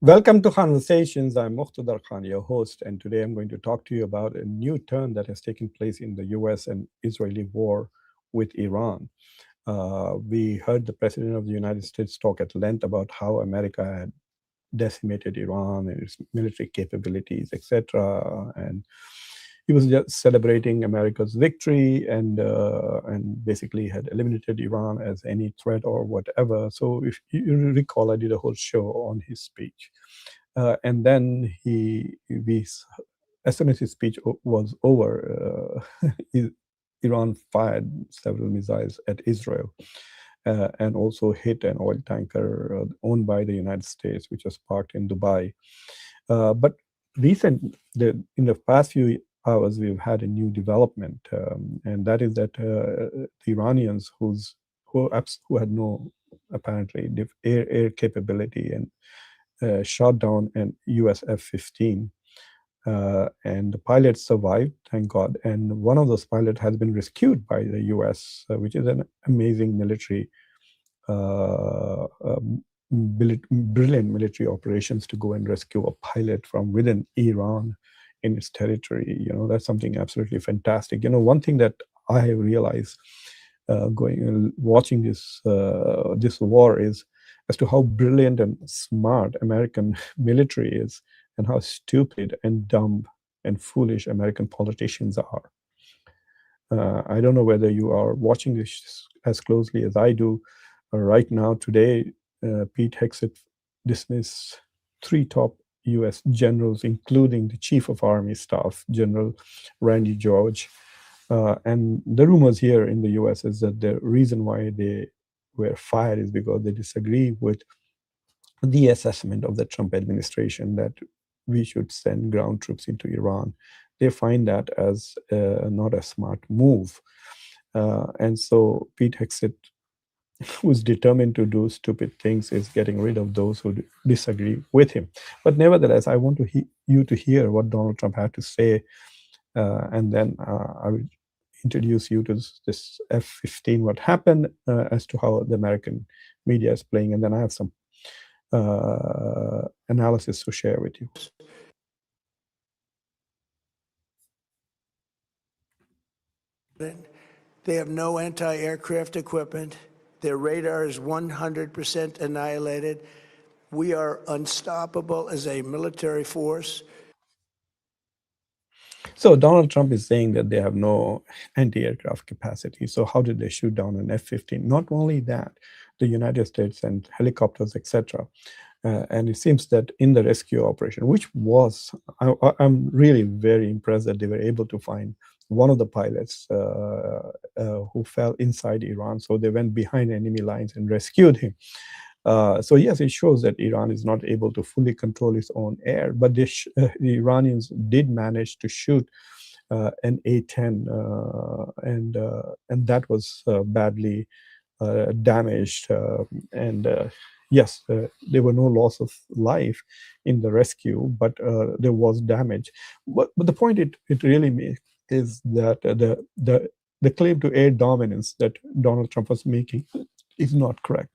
Welcome to Conversations. I'm Muqtadar Khan, your host, and today I'm going to talk to you about a new turn that has taken place in the US and Israeli war with Iran. We heard the President of the United States talk at length about how America had decimated Iran and its military capabilities, etc. And he was just celebrating America's victory and basically had eliminated Iran as any threat or whatever. So if you recall, I did a whole show on his speech, and then as soon as his speech was over, Iran fired several missiles at Israel and also hit an oil tanker owned by the United States, which was parked in Dubai. But in the past few hours, we've had a new development, and that is that the Iranians who had no apparently air capability and shot down an US F-15. And the pilot survived, thank God. And one of those pilots has been rescued by the US, which is an amazing military, brilliant military operations to go and rescue a pilot from within Iran in its territory. That's something absolutely fantastic. One thing that I have realized watching this war is as to how brilliant and smart American military is, and how stupid and dumb and foolish American politicians are. I don't know whether you are watching this as closely as I do. Right now, today, Pete Hegseth dismissed 3 top U.S. generals, including the Chief of Army Staff, General Randy George. And the rumors here in the US is that the reason why they were fired is because they disagree with the assessment of the Trump administration that we should send ground troops into Iran. They find that as not a smart move. And so Pete Hegseth, who's determined to do stupid things, is getting rid of those who disagree with him. But nevertheless, I want you to hear what Donald Trump had to say, and then I will introduce you to this F-15, what happened, as to how the American media is playing, and then I have some analysis to share with you. They have no anti-aircraft equipment. Their radar is 100% annihilated. We are unstoppable as a military force. So Donald Trump is saying that they have no anti-aircraft capacity. So how did they shoot down an F-15? Not only that, the United States sent helicopters, etc. And it seems that in the rescue operation, I'm really very impressed that they were able to find one of the pilots who fell inside Iran. So they went behind enemy lines and rescued him. So yes, it shows that Iran is not able to fully control its own air, but the Iranians did manage to shoot an A-10, and that was badly damaged. Yes, there were no loss of life in the rescue, but there was damage. But the point it really makes is that the claim to air dominance that Donald Trump was making is not correct.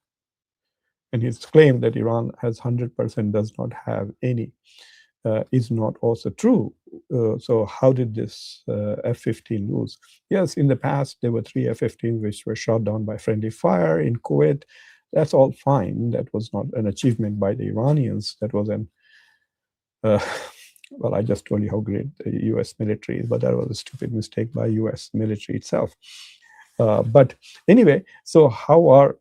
And his claim that Iran has 100% does not have any is not also true. So how did this F-15 lose? Yes, in the past, there were 3 F-15s which were shot down by friendly fire in Kuwait. That's all fine. That was not an achievement by the Iranians. That was well, I just told you how great the US military is, but that was a stupid mistake by US military itself. But anyway, so how are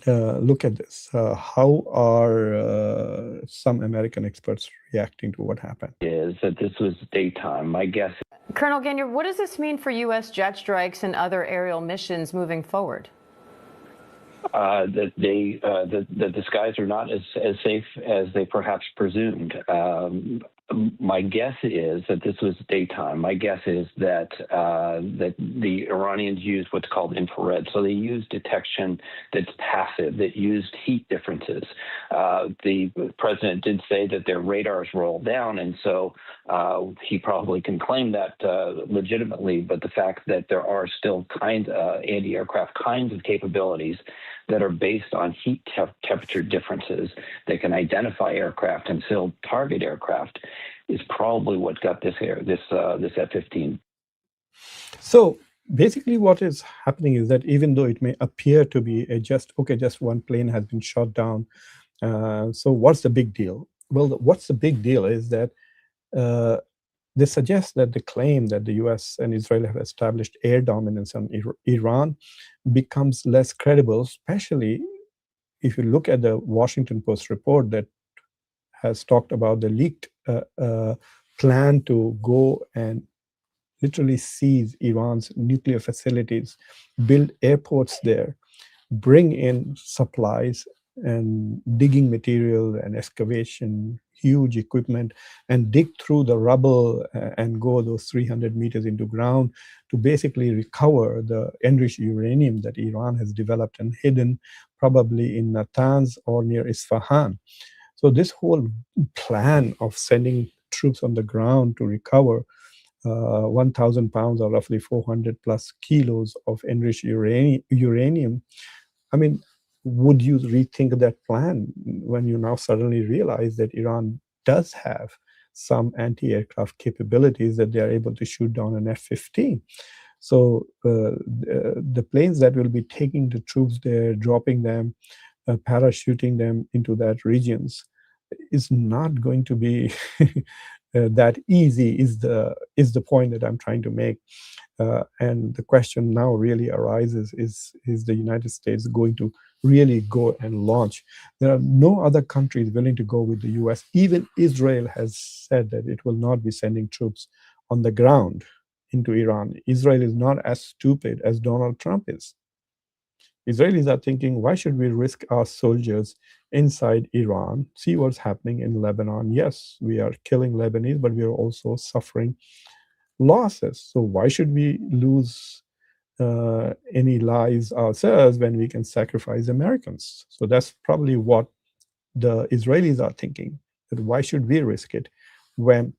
look at this. How are some American experts reacting to what happened? Is that this was daytime. My guess. Colonel Gagne, what does this mean for U.S. jet strikes and other aerial missions moving forward? That the skies are not as safe as they perhaps presumed. My guess is that this was daytime. My guess is that that the Iranians used what's called infrared. So they used detection that's passive, that used heat differences. The president did say that their radars roll down, and so He probably can claim that legitimately, but the fact that there are still anti-aircraft kinds of capabilities that are based on heat temperature differences that can identify aircraft and still target aircraft is probably what got this F-15. So basically what is happening is that even though it may appear to be just one plane has been shot down, so what's the big deal? Well, what's the big deal is that they suggest that the claim that the US and Israel have established air dominance on Iran becomes less credible, especially if you look at the Washington Post report that has talked about the leaked plan to go and literally seize Iran's nuclear facilities, build airports there, bring in supplies and digging material and excavation, huge equipment, and dig through the rubble and go those 300 meters into ground to basically recover the enriched uranium that Iran has developed and hidden, probably in Natanz or near Isfahan. So this whole plan of sending troops on the ground to recover 1,000 pounds or roughly 400 plus kilos of enriched uranium. I mean, would you rethink that plan when you now suddenly realize that Iran does have some anti-aircraft capabilities that they are able to shoot down an F-15? So the planes that will be taking the troops there, dropping them, parachuting them into that regions is not going to be that easy, is the point that I'm trying to make. And the question now really arises, is the United States going to really go and launch? There are no other countries willing to go with the US. Even Israel has said that it will not be sending troops on the ground into Iran. Israel is not as stupid as Donald Trump is. Israelis are thinking, why should we risk our soldiers inside Iran? See what's happening in Lebanon. Yes, we are killing Lebanese, but we are also suffering losses. So why should we lose any lives ourselves when we can sacrifice Americans? So that's probably what the Israelis are thinking, that why should we risk it when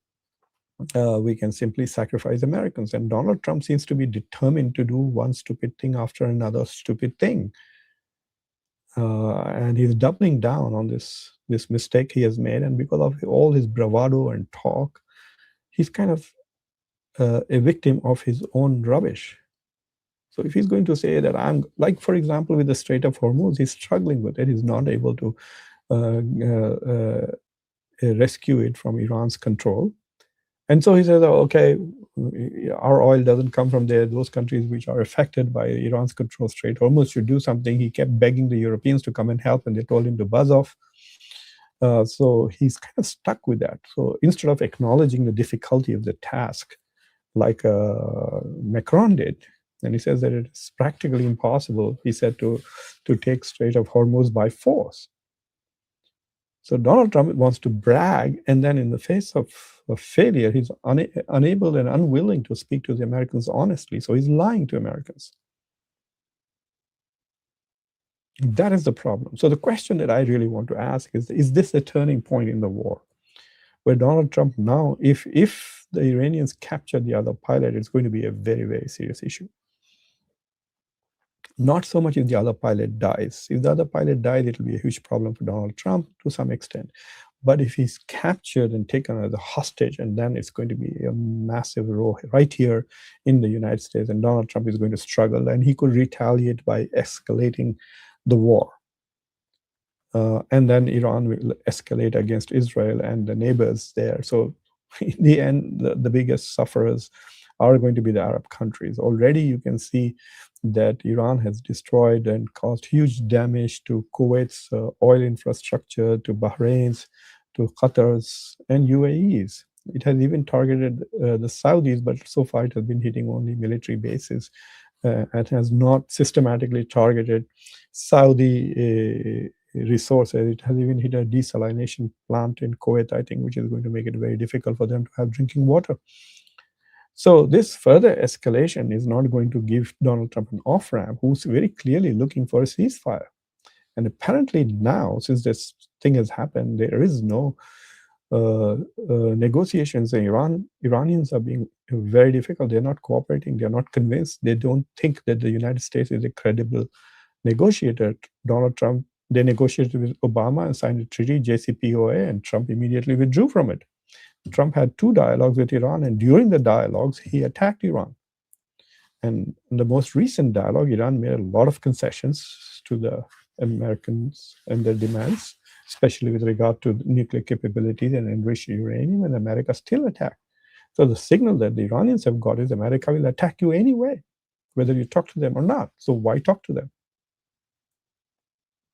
we can simply sacrifice Americans? And Donald Trump seems to be determined to do one stupid thing after another stupid thing. And he's doubling down on this mistake he has made. And because of all his bravado and talk, he's kind of a victim of his own rubbish. So if he's going to say that I'm, like, for example, with the Strait of Hormuz, he's struggling with it. He's not able to rescue it from Iran's control. And so he says, oh, okay, our oil doesn't come from there. Those countries which are affected by Iran's control Strait Hormuz should do something. He kept begging the Europeans to come and help, and they told him to buzz off. So he's kind of stuck with that. So instead of acknowledging the difficulty of the task, like Macron did, and he says that it's practically impossible, he said, to take Strait of Hormuz by force. So Donald Trump wants to brag, and then in the face of failure, he's unable and unwilling to speak to the Americans honestly. So he's lying to Americans. That is the problem. So the question that I really want to ask is this a turning point in the war? Where Donald Trump now, if the Iranians capture the other pilot, it's going to be a very, very serious issue. Not so much if the other pilot dies. If the other pilot dies, it'll be a huge problem for Donald Trump to some extent. But if he's captured and taken as a hostage, and then it's going to be a massive row right here in the United States, and Donald Trump is going to struggle, and he could retaliate by escalating the war. And then Iran will escalate against Israel and the neighbors there. So in the end, the biggest sufferers are going to be the Arab countries. Already you can see that Iran has destroyed and caused huge damage to Kuwait's oil infrastructure, to Bahrain's, to Qatar's, and UAE's. It has even targeted the Saudis, but so far it has been hitting only military bases and has not systematically targeted Saudi resources. It has even hit a desalination plant in Kuwait, I think, which is going to make it very difficult for them to have drinking water. So this further escalation is not going to give Donald Trump an off-ramp, who's very clearly looking for a ceasefire. And apparently now, since this thing has happened, there is no negotiations in Iranians are being very difficult. They're not cooperating. They're not convinced. They don't think that the United States is a credible negotiator. Donald Trump, they negotiated with Obama and signed a treaty, JCPOA, and Trump immediately withdrew from it. Trump had 2 dialogues with Iran, and during the dialogues, he attacked Iran. And in the most recent dialogue, Iran made a lot of concessions to the Americans and their demands, especially with regard to nuclear capabilities and enriched uranium, and America still attacked. So the signal that the Iranians have got is America will attack you anyway, whether you talk to them or not. So why talk to them?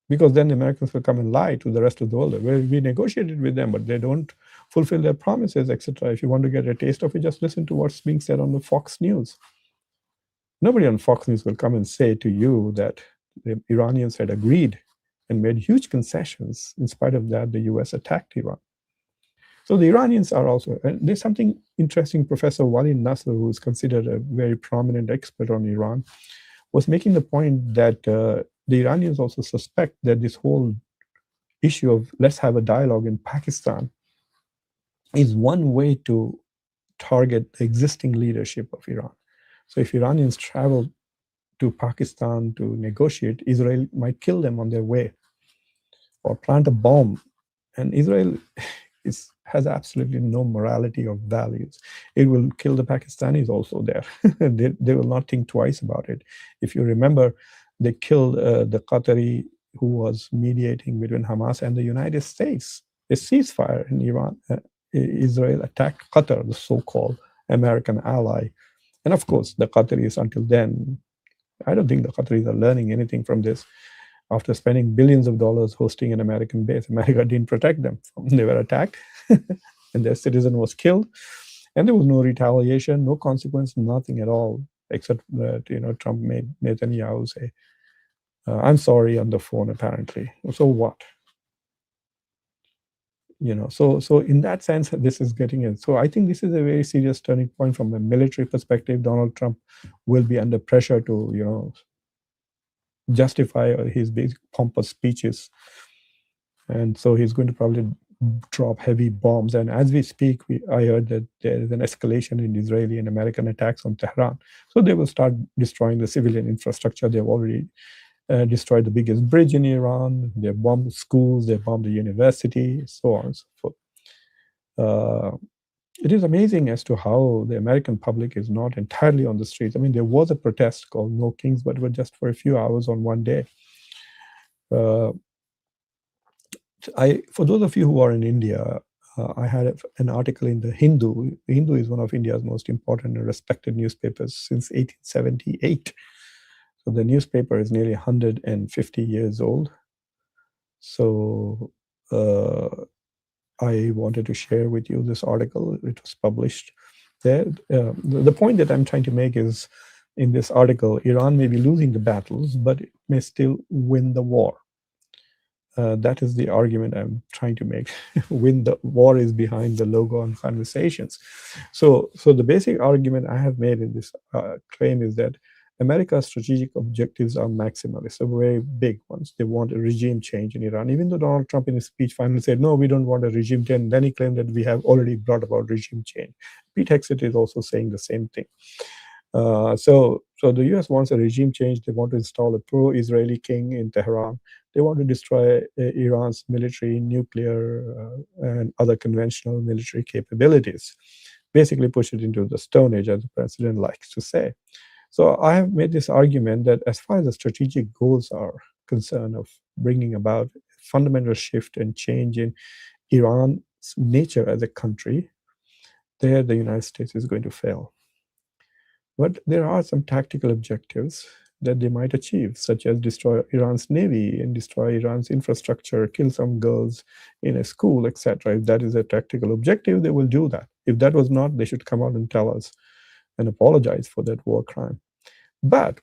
Because then the Americans will come and lie to the rest of the world. Well, we negotiated with them, but they don't fulfill their promises, etc. If you want to get a taste of it, just listen to what's being said on the Fox News. Nobody on Fox News will come and say to you that the Iranians had agreed and made huge concessions. In spite of that, the US attacked Iran. So the Iranians are also, and there's something interesting. Professor Walid Nasser, who is considered a very prominent expert on Iran, was making the point that the Iranians also suspect that this whole issue of let's have a dialogue in Pakistan is one way to target the existing leadership of Iran. So if Iranians travel to Pakistan to negotiate, Israel might kill them on their way or plant a bomb. And Israel has absolutely no morality or values. It will kill the Pakistanis also there. They will not think twice about it. If you remember, they killed the Qatari who was mediating between Hamas and the United States. A ceasefire in Iran. Israel attacked Qatar, the so-called American ally. And of course, the Qataris until then, I don't think the Qataris are learning anything from this. After spending billions of dollars hosting an American base, America didn't protect them. They were attacked and their citizen was killed. And there was no retaliation, no consequence, nothing at all, except that, Trump made Netanyahu say, I'm sorry on the phone, apparently. So what? So in that sense, this is getting in. So I think this is a very serious turning point from a military perspective. Donald Trump will be under pressure to, justify his basic pompous speeches. And so he's going to probably drop heavy bombs. And as we speak, I heard that there is an escalation in Israeli and American attacks on Tehran. So they will start destroying the civilian infrastructure. They've already destroyed the biggest bridge in Iran. They bombed schools. They bombed the university, so on and so forth. It is amazing as to how the American public is not entirely on the streets. I mean, there was a protest called No Kings, but it was just for a few hours on one day. For those of you who are in India, I had an article in the Hindu. The Hindu is one of India's most important and respected newspapers since 1878. So the newspaper is nearly 150 years old. So I wanted to share with you this article. It was published there. The point that I'm trying to make is, in this article, Iran may be losing the battles, but it may still win the war. That is the argument I'm trying to make. Win the war is behind the logo on Khanversations. So the basic argument I have made in this claim is that America's strategic objectives are maximalist, are very big ones. They want a regime change in Iran. Even though Donald Trump in his speech finally said, no, we don't want a regime change, then he claimed that we have already brought about regime change. Pete Hegseth is also saying the same thing. So the US wants a regime change. They want to install a pro-Israeli king in Tehran. They want to destroy Iran's military, nuclear, and other conventional military capabilities. Basically push it into the Stone Age, as the president likes to say. So I have made this argument that as far as the strategic goals are concerned of bringing about a fundamental shift and change in Iran's nature as a country, there the United States is going to fail. But there are some tactical objectives that they might achieve, such as destroy Iran's navy and destroy Iran's infrastructure, kill some girls in a school, etc. If that is a tactical objective, they will do that. If that was not, they should come out and tell us and apologize for that war crime. But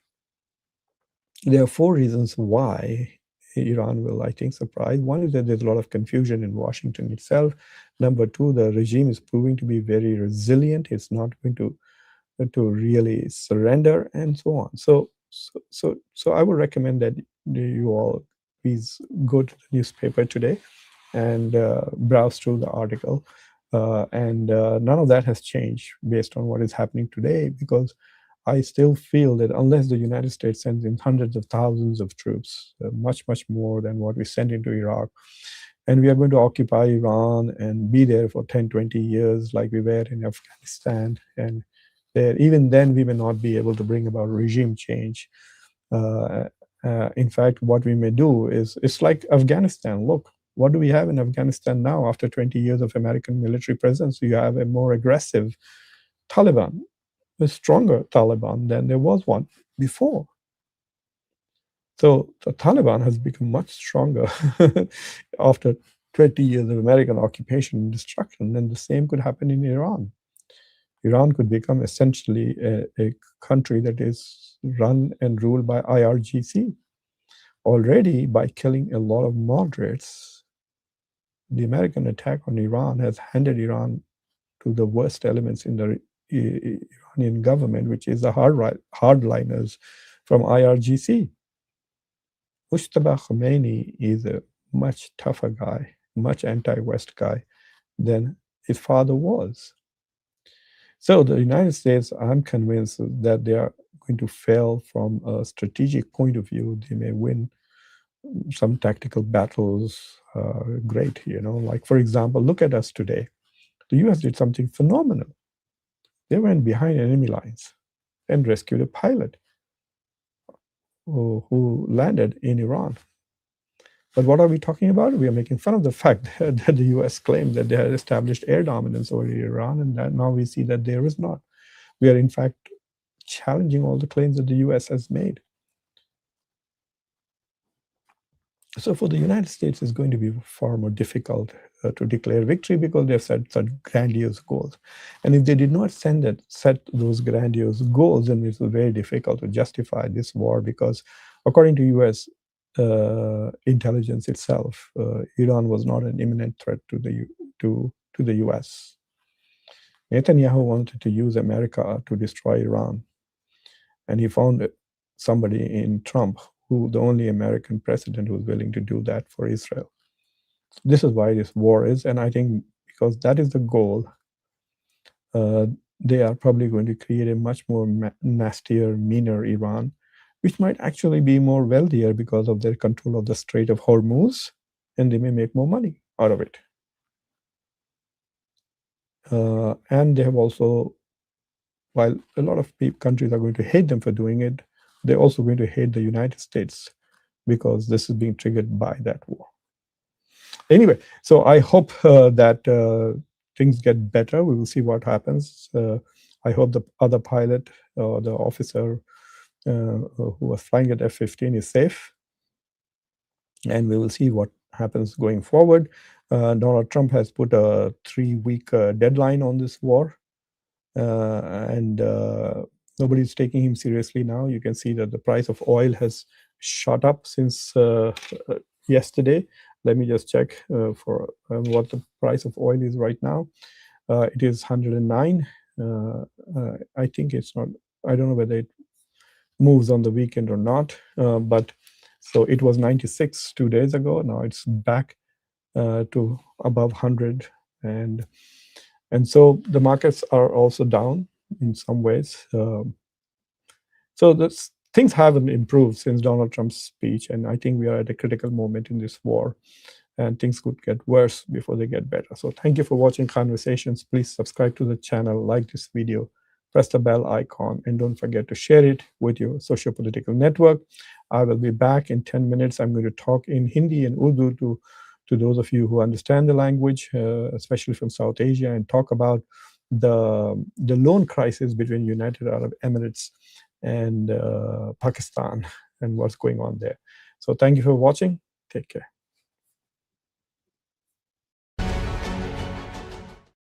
there are 4 reasons why Iran will, I think, surprise. One is that there's a lot of confusion in Washington itself. Number 2, the regime is proving to be very resilient. It's not going to really surrender, and so on. So I would recommend that you all please go to the newspaper today and browse through the article. And none of that has changed based on what is happening today, because I still feel that unless the United States sends in hundreds of thousands of troops, much, much more than what we sent into Iraq, and we are going to occupy Iran and be there for 10, 20 years like we were in Afghanistan, and there, even then we may not be able to bring about regime change. In fact, what we may do is, it's like Afghanistan. Look, what do we have in Afghanistan now after 20 years of American military presence? You have a more aggressive Taliban, a stronger Taliban than there was one before. So the Taliban has become much stronger after 20 years of American occupation and destruction, and the same could happen in Iran. Iran could become essentially a country that is run and ruled by IRGC. Already, by killing a lot of moderates, the American attack on Iran has handed Iran to the worst elements in the Iranian government, which is the hardliners from IRGC. Mujtaba Khomeini is a much tougher guy, much anti-West guy than his father was. So the United States, I'm convinced that they are going to fail from a strategic point of view. They may win some tactical battles, great, like, for example, look at us today. The US did something phenomenal. They went behind enemy lines and rescued a pilot who landed in Iran. But what are we talking about? We are making fun of the fact that the US claimed that they had established air dominance over Iran, and that now we see that there is not. We are, in fact, challenging all the claims that the US has made. So for the United States, it's going to be far more difficult to declare victory, because they've set such grandiose goals. And if they did not set those grandiose goals, then it's very difficult to justify this war, because according to US intelligence itself, Iran was not an imminent threat to the US. Netanyahu wanted to use America to destroy Iran, and he found somebody in Trump, the only American president who's willing to do that for Israel. This is why this war is, and I think because that is the goal, they are probably going to create a much more nastier, meaner Iran, which might actually be more wealthier because of their control of the Strait of Hormuz, and they may make more money out of it. And they have also, while a lot of countries are going to hate them for doing it, they're also going to hate the United States, because this is being triggered by that war. Anyway, so I hope that things get better. We will see what happens. I hope the other pilot, the officer who was flying at F-15 is safe. And we will see what happens going forward. Donald Trump has put a 3-week deadline on this war. And nobody's taking him seriously now. You can see that the price of oil has shot up since yesterday. Let me just check for what the price of oil is right now. It is 109. I think it's not, I don't know whether it moves on the weekend or not, but so it was 96 2 days ago. Now it's back to above 100. And so the markets are also down in some ways. So things haven't improved since Donald Trump's speech, and I think we are at a critical moment in this war, and things could get worse before they get better. So thank you for watching Khanversations. Please subscribe to the channel, like this video, press the bell icon, and don't forget to share it with your socio-political network. I will be back in 10 minutes. I'm going to talk in Hindi and Urdu to those of you who understand the language, especially from South Asia, and talk about the loan crisis between United Arab Emirates and Pakistan and what's going on there. So thank you for watching. Take care.